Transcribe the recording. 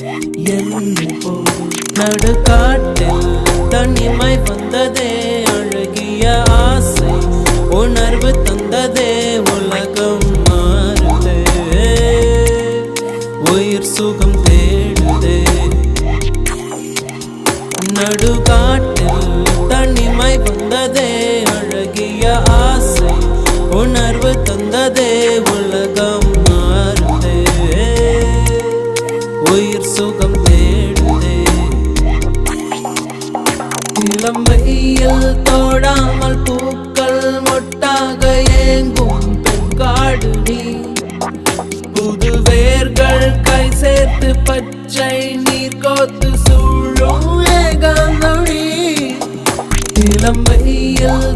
என்னோ நடுக்காட்டில் தனிமை வந்ததே அழகிய ஆசை உணர்வு தந்ததே உலகம் மாறுதே உயிர் சுகம் தேடுதே நடுக்காட்டில் தனிமை வந்ததே அழகிய ஆசை உணர்வு தந்ததே உலகம் மாறுதே உயிர் சுகம் தேடுதே இளம் வெயில் தோடாமல் பூக்கள் மொட்டாக ஏங்கும் பெண்காடு நீ புது வேர்கள் கை சேர்த்து பச்சை நீர் கோத்து சூழும் ஏகாந்தொழி இளம் வெயில்